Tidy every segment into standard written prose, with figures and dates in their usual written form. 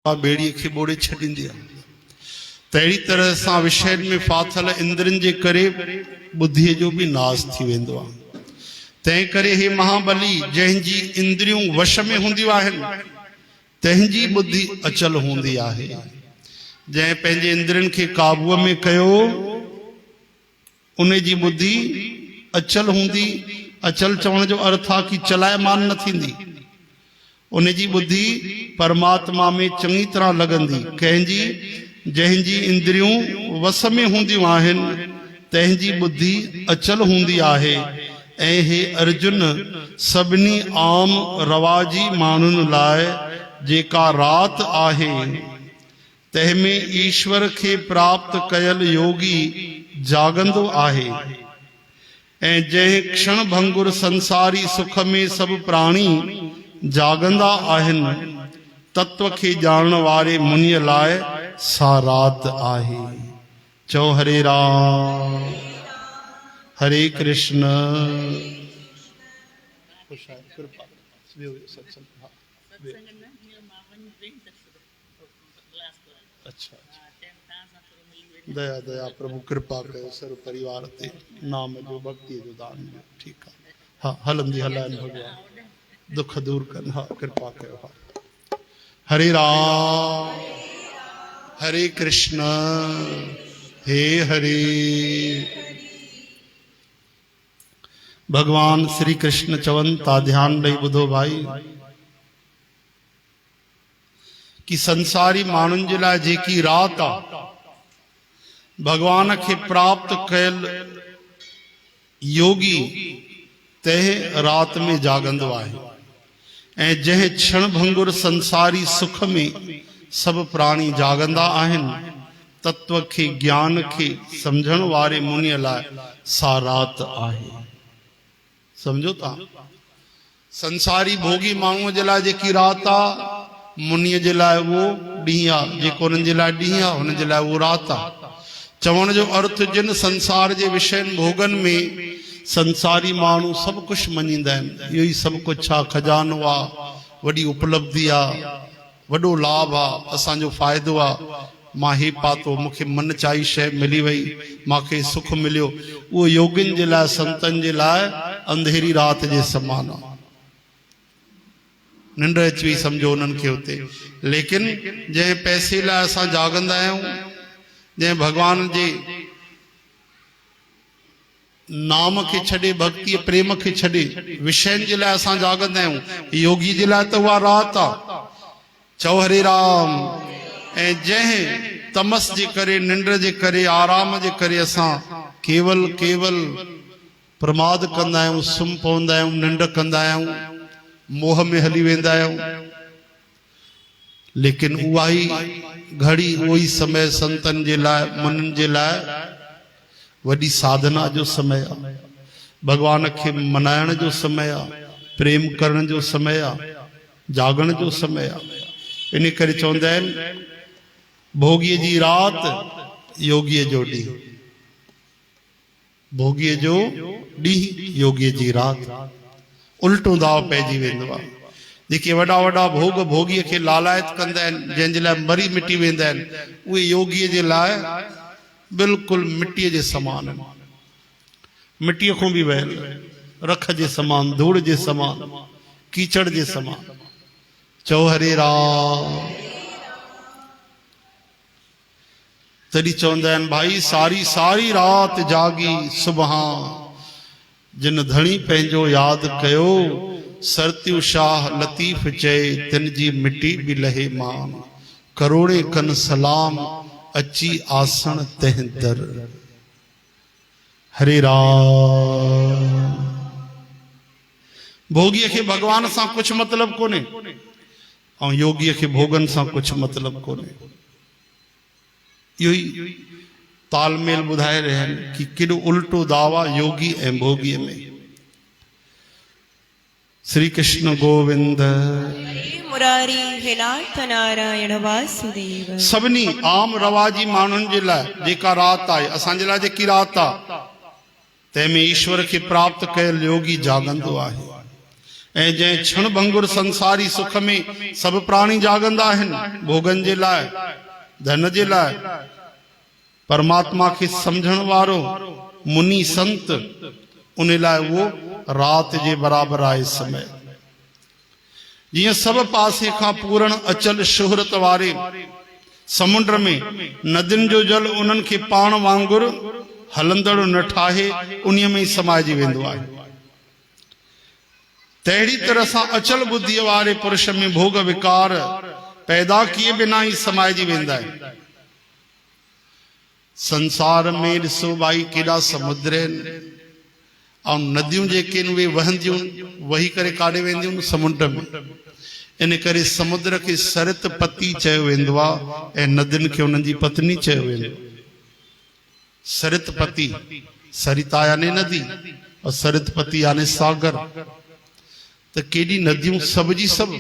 बेड़ी के बोड़े छॾींदी आहे। तहिड़ी तरह सां विषयनि में फाथल इंद्रनि जे करे बुद्धीअ जो बि नाश थी वेंदो आहे। तंहिं करे हे महाबली जंहिंजी इंद्रियूं वश में हूंदियूं आहिनि तंहिंजी बुद्धि अचल हूंदी आहे। जंहिं पंहिंजे इंद्रियनि खे काबूअ में कयो उन जी बुद्धि अचल हूंदी। अचल चवण जो अर्थ आहे कि चलायमान न थींदी। उन जी बुद्धि परमात्मा में चङी तरह लॻंदी। कंहिंजी जंहिंजी इंद्रियूं वस में हूंदियूं आहिनि तंहिंजी बुद्धि अचल हूंदी आहे। ऐं हे अर्जुन, सभिनी आम रवाजी माण्हुनि लाइ जेका राति आहे तंहिंमें ईश्वर खे प्राप्त कयल योगी जागंदो आहे। ऐं जंहिं क्षण भंगुर संसारी सुख में सभु प्राणी जागंदा आहिनि तत्व खे ॼाणण वारे मुनीअ लाइ सा रात आहे। चओ हरे राम हरे कृष्ण। अच्छा दया दया प्रभु कृपा कयो सर्व परिवार ते नाम जो भक्ति जो दान ॾियो। ठीक है हाँ हलंदी हलाइन भगवान दुख दूर कर। हाँ कृपा कयो। हाँ हरे राम हरे कृष्ण हे हरे। भगवान श्री कृष्ण चवन ता ध्यान ॾेई ॿुधो भाई कि संसारी माण्हुनि जे लाइ जेकी रात आहे भगवान के प्राप्त कयल योगी तंहिं रात में जागंदो आहे। ऐं जंहिं क्षण भंगुर संसारी सुख में सब प्राणी जागंदा आहिनि तत्व के ज्ञान के समझण वारे मुनीअ लाइ सा रात आहे। समझो था संसारी भोगी माण्हूअ जे लाइ जेकी रात आहे मुनीअ जे लाइ उहो ॾींहुं आहे। जेको उन्हनि जे लाइ ॾींहुं आहे हुननि जे लाइ उहो रात आहे। चवण जो अर्थ जिन संसार जे विषयनि भोगन में संसारी माण्हू सब कुछ मञींदा आहिनि। इहो ई सब कुछ आहे, खजानो आहे, वॾी उपलब्धि आहे, वॾो लाभ आहे, असांजो फ़ाइदो आहे। मां हे पातो मूंखे मन चाही शइ मिली वई मूंखे सुख मिलियो। उहो योगिन जे लाइ संतनि जे लाइ अंधेरी रात जे समान आहे। निंड अची वई समझो उन्हनि खे हुते। लेकिन जंहिं पैसे लाइ असां जागंदा आहियूं जंहिं भगवान जे नाम के छॾे भक्ति प्रेम के छॾे विषयनि जे लाइ असां जागंदा आहियूं योगी जे लाइ त उहा रात आहे। चओ हरे राम। ऐं जंहिं तमस जे करे निंड जे करे आराम जे करे असां केवल केवल प्रमाद कंदा आहियूं सुम्ही पवंदा आहियूं निंड कंदा आहियूं मोह में हली वेंदा आहियूं। लेकिन उहा ई घड़ी उहो ई समय संतन जे लाइ मननि जे लाइ वॾी साधना जो समय आहे। भगवान खे मनाइण जो समय आहे, प्रेम करण जो समय आहे, जागण जो समय आहे। इन करे चवंदा आहिनि भोगीअ जी रात योगीअ जो ॾींहुं। भोगीअ जो ॾींहुं योगीअ जी रात। उल्टो दाव पइजी वेंदो आहे। जेके वॾा वॾा भोग भोगीअ खे लालायत कंदा आहिनि जंहिंजे लाइ मरी मिटी वेंदा आहिनि उहे योगीअ जे लाइ बिल्कुलु मिटीअ जे समान आहिनि। मिटीअ खां बि वयल रख जे समान, धूड़ जे समान, कीचड़ जे समान। चओ हरे राम। तॾहिं चवंदा आहिनि भाई सारी सारी रात जागी सुबहां जिन धणी पंहिंजो यादि कयो सरतियूं शाह लतीफ़ चए तिन जी मिटी बि लहे मान करोड़े कन सलाम अची आसण तंहिं दर। हरे राम। भोगीअ खे भगवान सां कुछ मतलब कोन्हे ऐं योगीअ खे भोगन सां कुछ मतलब कोन्हे। इहो ई तालमेल ॿुधाए रहिया आहिनि कि केॾो उल्टो दावा योगी ऐं भोगीअ में। श्री कृष्ण गोविंद मुरारी हे नाथ नारायण वासुदेव। सभिनी आम रवाजी माण्हुनि जे लाइ जेका रात आहे असांजे लाइ जेकी रात आहे तंहिंमें ईश्वर खे प्राप्त कयल योगी जागंदो आहे। ऐं जंहिं क्षण भंगुर संसारी सुख में सभु प्राणी जागंदा आहिनि भोगन जे लाइ धन जे लाइ, परमात्मा खे सम्झण वारो मुनि संत उन लाइ उहो राति जे बराबरि आहे समय। जीअं सभु पासे खां पूरण अचल शुहरत वारे समुंड में नदियुनि जो जल उन्हनि खे पाण वांगुरु हलंदड़ न ठाहे उन्हीअ में ई समाइजी वेंदो आहे। तहिड़ी तरह सां अचल बुद्धीअ वारे पुरुष में भोग विकार पैदा किए बिना ई समाइजी वेंदा आहिनि। संसार में ॾिसो भाई केॾा समुद्र आहिनि ऐं नदियूं जेके आहिनि उहे वहंदियूं वही करे काॾे वेंदियूं समुंड में। इन करे समुद्र खे सरित पति चयो वेंदो आहे ऐं नदियुनि खे उन्हनि जी पत्नी चयो वेंदो। सरित पति, सरिता यानी नदी और सरित पति यानी सागर। त केॾी नदियूं सभ जी सभु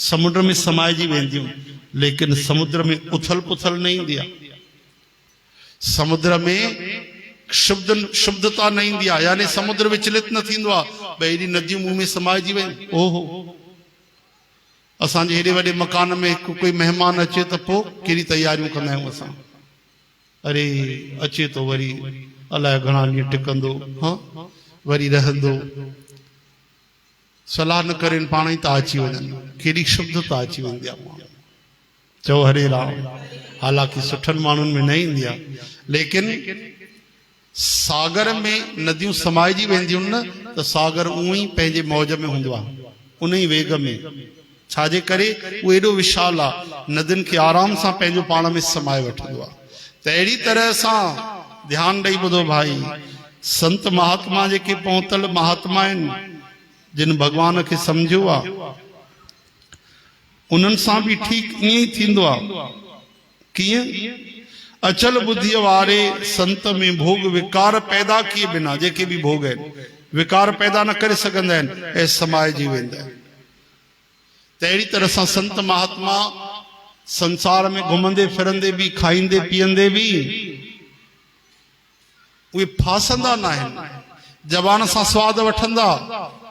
समुद्र में समाइजी वेंदियूं, लेकिन समुद्र में उथल पुथल न ईंदी आहे। समुद्र में शुद्धता न ईंदी आहे, यानी समुद्र विचलित न थींदो आहे। ॿई नदियूं मुंहुं में समाइजी वेंदियूं। ओहो, असांजे हेॾे वॾे मकान में कोई महिमान अचे त पोइ कहिड़ी तयारियूं कंदा आहियूं असां। अरे अचे तो वरी अलाए घणा ॾींहं टिकंदो, हाँ वरी रहंदो, सलाह न करे पाण ई था अची वञनि। केॾी शुद्धता अची वेंदी आहे। चओ हरे राम। हालांकि सुठनि माण्हुनि में न ईंदी आहे, लेकिन सागर में नदियूं समाइजी वेंदियूं न त सागर उहो ई पंहिंजे मौज में हूंदो आहे, उन ई वेग में। छाजे करे उहो एॾो विशाल आहे, नदियुनि खे आराम सां पंहिंजो पाण में समाए वठंदो आहे। त अहिड़ी तरह सां ध्यानु ॾेई ॿुधो भाई, संत महात्मा जेके पहुतल महात्मा आहिनि, जिन भगवान खे सम्झियो आहे, उन्हनि सां बि ठीकु ईअं ई थींदो आहे। कीअं? अचल बुद्धीअ वारे संत में भोग विकार पैदा किए बिना, जेके भी भोग आहिनि विकार पैदा न करे सघंदा आहिनि ऐं समाइजी वेंदा आहिनि। त अहिड़ी तरह सां संत महात्मा संसार में घुमंदे फिरंदे भी, खाईंदे पीअंदे भी उहे फासंदा न आहिनि। ज़बान सां स्वाद वठंदा,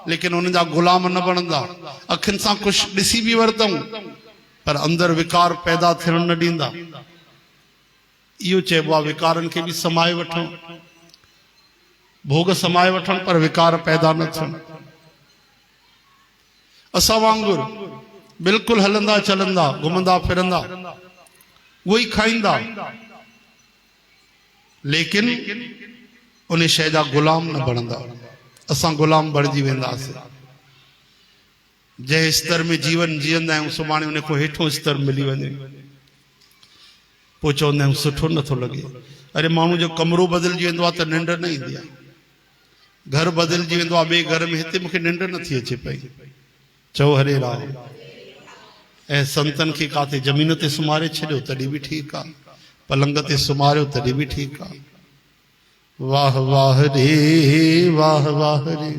लेकिन उन जा गुलाम न बनंदा। अखियुनि सां कुझु ॾिसी भी वरतऊं, पर अंदर विकार पैदा थियण न ॾींदा। इहो चइबो आहे विकारनि खे बि समाए वठूं, भोग समाए वठण, पर विकार पैदा न थियण। असां वांगुरु बिल्कुलु हलंदा चलंदा, घुमंदा फिरंदा, उहो ई खाईंदा, लेकिन उन शइ जा गुलाम न बणंदा। असां गुलाम बणिजी वेंदासीं। जंहिं स्तर में जीवन जीअंदा आहियूं, सुभाणे उन खां हेठो स्तर मिली वञे, पोइ चवंदा आहियूं सुठो नथो लॻे। अरे माण्हू जो कमरो बदिलजी वेंदो आहे त निंड न ईंदी आहे, घर बदिलजी वेंदो आहे ॿिए घर में, हिते मूंखे निंड नथी अचे पई। चओ हरे राम। ऐं संतनि खे काथे ज़मीन ते सुम्हारे छॾियो तॾहिं बि ठीकु आहे, पलंग ते सुम्हारियो तॾहिं बि ठीकु आहे। वाह वाह रे वाह वाह रे,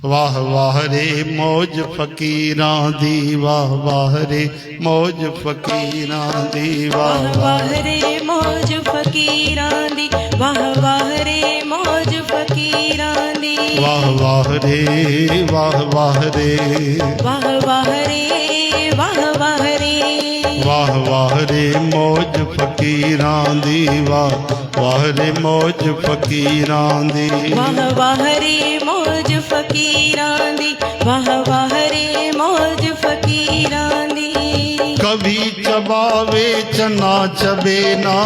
वाह वाह रे मौज फकीरां दी, वाह वाह रे मौज फकीरां दी, वाह वाह रे मौज फकीरां दी, वाह वाह रे मौज फकीरां दी, वाह वाह रे वाह वाह रे, वाह वाह रे वाह वाह रे, वाह वाह रे मौज फकीरां दी, वाह वाह रे मौज फकीरां दी, वाह वाह रे मौज फकीरां दी, वाह वाह रे मौज फकीरां दी। कभी चबावे चना चबे ना,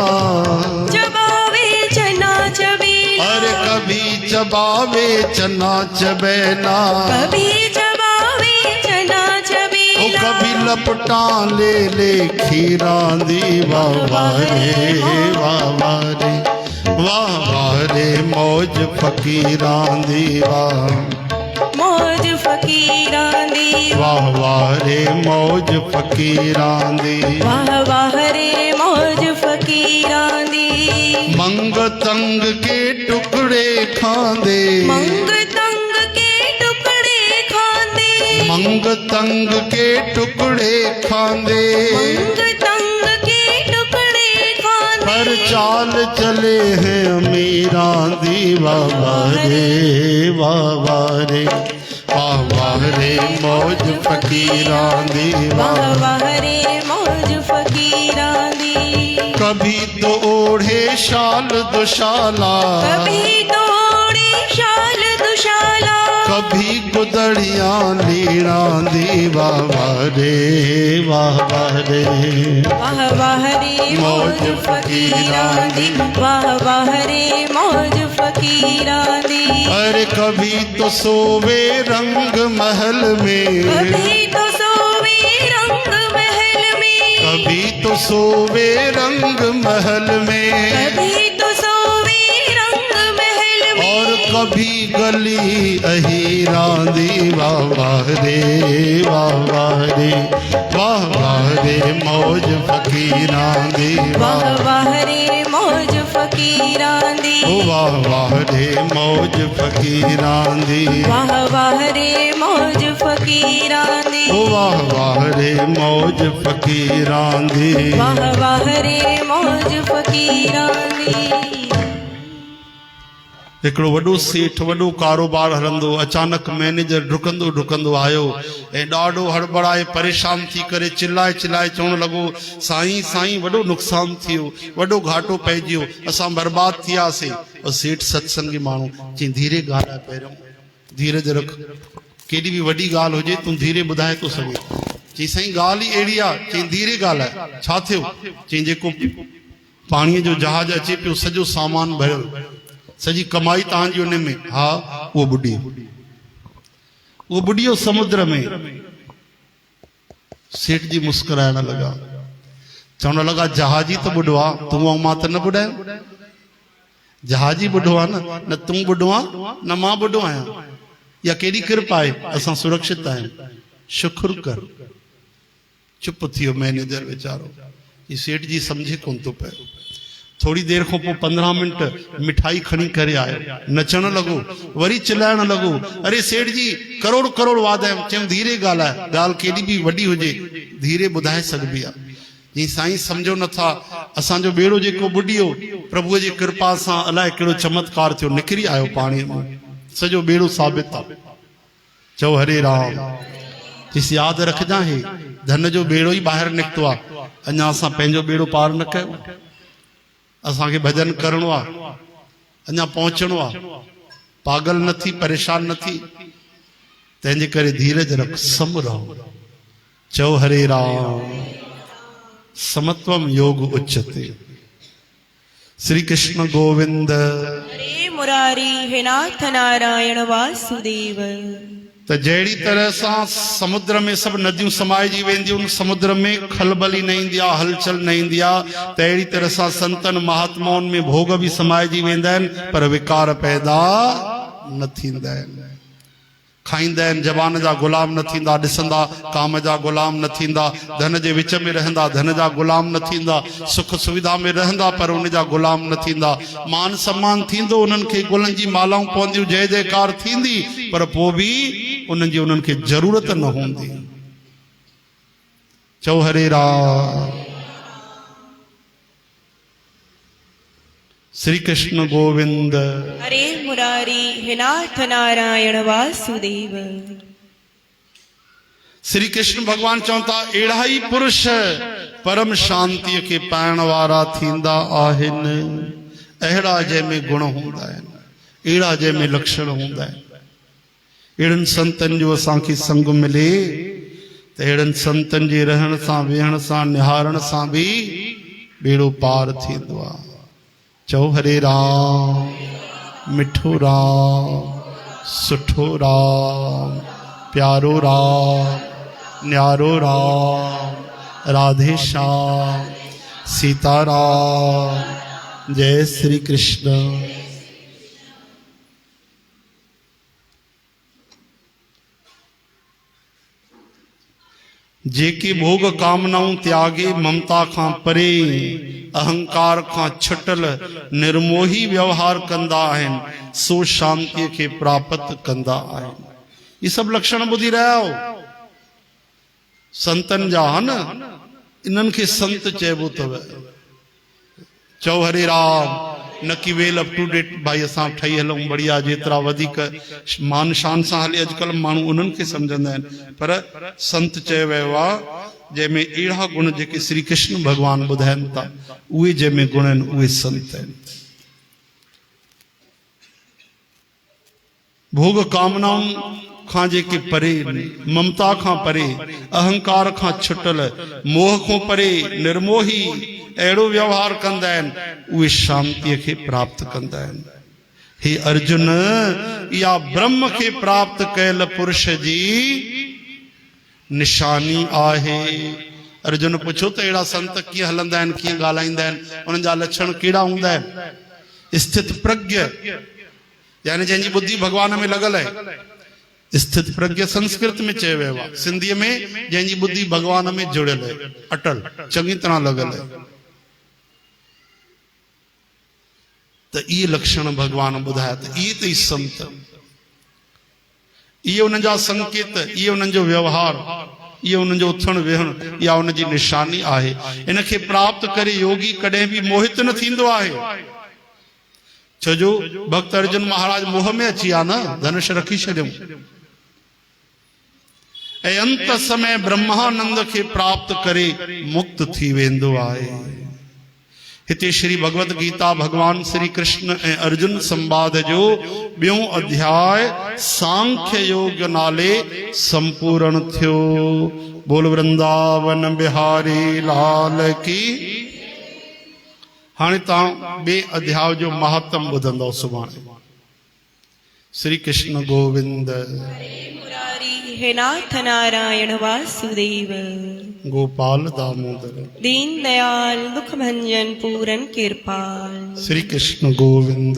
चबावे चना चबे, अरे कभी चबावे चना चबे ना, कभी चबावे चना चबे, ओ कभी लपटा ले ले खीरां दी, वाह वाह रे वाह वाह रे, वाह वाह रे मौज फकीरां दी, वाह मौज फकीरां दी, वाह वाह रे मौज फकीरां दी, वाह वाह रे मौज फकीरां दी। मंग तंग के टुकड़े खांदे, मंग तंग के टुकड़े खांदे, मंग तंग के टुकड़े खांदे, मंग तंग के टुकड़े खांदे, पर चाल चले हैं अमीरां दी, वाह वाह रे वाह वाह रे, वाह वाह रे मौज फकीरां दी वाह वाह रे मौज फकीरां दी। कभी तो ओढ़े शाल दुशाला, कभी तोड़े शाल दुशाला, कभी गुदड़िया लीड़ा दी वाह वाह रे वाह वाह रे वाह वाह रे मौज फकीरां दी, वाह वाह रे मौज फकीरां दी। अरे कभी तो सोवे रंग महल में, कभी तो सोवे रंग महल में, कभी तो सोवे रंग महल में, कभी तो सोवे रंग महल में, और कभी गली अहीरा दी वाह वाह रे वाह वाह रे वाह वाह रे मौज फकीरां दी वाह वाह रे मौज फकीरां दी, ओ वाह वाह रे मौज फकीरां दी, वाह वाह रे मौज फकीरां दी, ओ वाह वाह रे मौज फकीरां दी। वाह वाह रे मौज फकीरां दी। हिकिड़ो वॾो सेठ, वॾो कारोबार हलंदो, अचानक मैनेजर डुकंदो डुकंदो आयो ऐं ॾाढो हड़बड़ाए परेशान थी करे चिल्लाए चिल्लाए चवणु लॻो, साईं साईं वॾो नुक़सानु थियो, वॾो घाटो पइजी वियो, असां बर्बाद थियासीं। और सेठ सत्संगी माण्हू चई धीरे ॻाल्हाए, पहिरियों धीरज रख, केॾी बि वॾी ॻाल्हि हुजे तूं धीरे ॿुधाए थो सघे। चई साईं ॻाल्हि ई अहिड़ी आहे। चई धीरे ॻाल्हाए, छा थियो? चई जेको पाणीअ जो जहाज अचे पियो, सॼो सामान भरियल, सॼी कमाई तव्हांजी उन में, हा उहो बुॾी, उहो बुॾियो समुद्र में। सेठ जी मुस्कुराइण लॻा, चवण लॻा जहाजी त बुॾो आहे, तूं ऐं मां त न बुॾायूं, जहाजी बुॾो आहे न तूं बुॾो आहे न मां बुॾो आहियां। या केॾी कृपा आहे, असां सुरक्षित आहियूं, शुक्र कर। चुप थियो मैनेजर वीचारो, ही सेठ जी सम्झे कोन थो पियो। थोड़ी देर खां पोइ 15 मिंट मिठाई खणी करे आयो, नचण लॻो, वरी चिल्लाइण लॻो, अरे सेठ जी करोड़ करोड़ वाधायूं। चयूं धीरे ॻाल्हाए, ॻाल्हि केॾी बि वॾी हुजे धीरे ॿुधाए सघबी आहे। जी साईं सम्झो नथा, असांजो बेड़ो जेको बुॾियो, प्रभुअ जी कृपा सां अलाए कहिड़ो चमत्कार थियो, निकिरी आयो पाणीअ में, सॼो बेड़ो साबित आहे। चओ हरे राम। जिस यादि रखजांइ, धन जो बेड़ो ई ॿाहिरि निकितो आहे, अञा असां पंहिंजो बेड़ो पार न कयो। असांखे भजन करणो आहे, अञा पहुचणो आहे, पागल न थी, परेशान न थी। तंहिंजे करे धीरज रख, सम रहो। चओ हरे राम। समत्वम योग उच्चते। श्री कृष्ण गोविंद। हरे मुरारी हे नाथ नारायण वासुदेव। त जहिड़ी तरह सां समुद्र में सभु नदियूं समाइजी वेंदियूं, समुद्र में खलबली न ईंदी आहे, हलचल न ईंदी आहे, त अहिड़ी तरह सां संतन महात्माउनि में भोग बि समाइजी वेंदा आहिनि, पर विकार पैदा न थींदा आहिनि। खाईंदा आहिनि, ज़बान जा गुलाम न थींदा, ॾिसंदा काम जा गुलाम न थींदा, धन जे विच में रहंदा, धन जा गुलाम न थींदा, सुख सुविधा में रहंदा, पर उन जा गुलाम न थींदा। मान सम्मान थींदो, उन्हनि खे गुलनि जी मालाऊं पवंदियूं, जय जयकार थींदी, पर पोइ बि उन्हनि जी उन्हनि खे ज़रूरत न हूंदी। चओ हरे राम। श्री कृष्ण गोविंद। हरे मुरारी हे नाथ नारायण वासुदेव। श्री कृष्ण भगवान चवनि था, अहिड़ा ई पुरुष परम शांतीअ खे पाइण वारा थींदा आहिनि। अहिड़ा जंहिंमें गुण हूंदा आहिनि, अहिड़ा जंहिंमें लक्षण हूंदा आहिनि। अहिड़नि संतनि जो असांखे संग मिले त अहिड़नि संतनि जे रहण सां, वेहण सां, निहारण सां बि बेड़ो पार थींदो आहे। चओ हरे राम। मिठो राम, सुठो राम, प्यारो राम, न्यारो राम, राधे श्याम, सीता राम। जय श्री कृष्ण। जेके भोग कामनाऊं त्यागे, ममता खां परे, अहंकार खां छुटल, निर्मोही व्यवहार कंदा आहिनि, सो शांतीअ खे प्राप्त कंदा आहिनि। ये सभु लक्षण ॿुधी रहिया हो संतन जा, है न। इन्हनि खे संत चइबो अथव। चओ हरे राम। न कि वेल अप टू डेट भाई असां ठही हलूं बढ़िया जेतिरा वधीक मान शान सां हले अॼुकल्ह माण्हू उन्हनि खे सम्झंदा आहिनि पर संत चयो वियो आहे जंहिंमें अहिड़ा गुण जेके श्री कृष्ण भॻवानु ॿुधाइनि था उहे जंहिंमें गुण आहिनि उहे संत आहिनि। भोग कामनाउनि खां जेके परे ममता खां परे अहंकार खां छुटल मोह खां परे निर्मोही अहिड़ो व्यवहार कंदा आहिनि उहे शांतीअ खे प्राप्त कंदा आहिनि। हे अर्जुन इहा ब्रह्म खे प्राप्त कयल पुरुष जी निशानी आहे। अर्जुन पुछो त अहिड़ा संत कीअं हलंदा आहिनि कीअं ॻाल्हाईंदा आहिनि उन्हनि जा लक्षण कहिड़ा हूंदा आहिनि। स्थित प्रज्ञ यानी जंहिंजी बुद्धि भगवान में लॻल आहे। स्थित प्रज्ञ संस्कृत में चयो वियो आहे सिंधीअ में जंहिंजी बुद्धि भगवान में जुड़ियल आहे अटल चङी तरह लॻल आहे। त इहे लक्षण भगवान ॿुधाया त इहे त ई संत इहे उन्हनि जा संकेत इहे उन्हनि जो व्यवहार इहे उन्हनि जो उथण वेहण इहा उनजी निशानी आहे। इन खे प्राप्त करे योगी कॾहिं बि मोहित न थींदो आहे। छोजो भक्त अर्जुन महाराज मोह में अची विया न धनुष रखी छॾियऊं ऐं अंत समय ब्रह्मानंद खे प्राप्त करे मुक्त थी वेंदो आहे। हिते श्री भगवत गीता भगवान श्री कृष्ण ऐं अर्जुन संवाद जो ॿियों अध्याय सांख्य योग नाले संपूर्ण थियो। बोल वृंदावन बिहारी लाल की। हाणे तव्हां ॿिए अध्याय जो महात्म ॿुधंदव सुभाणे। श्री कृष्ण गोविंद हे नाथ नारायण वासुदेव गोपाल दामोदर दीन दयाल दुख भंजन पूरन कृपाल। श्री कृष्ण गोविंद।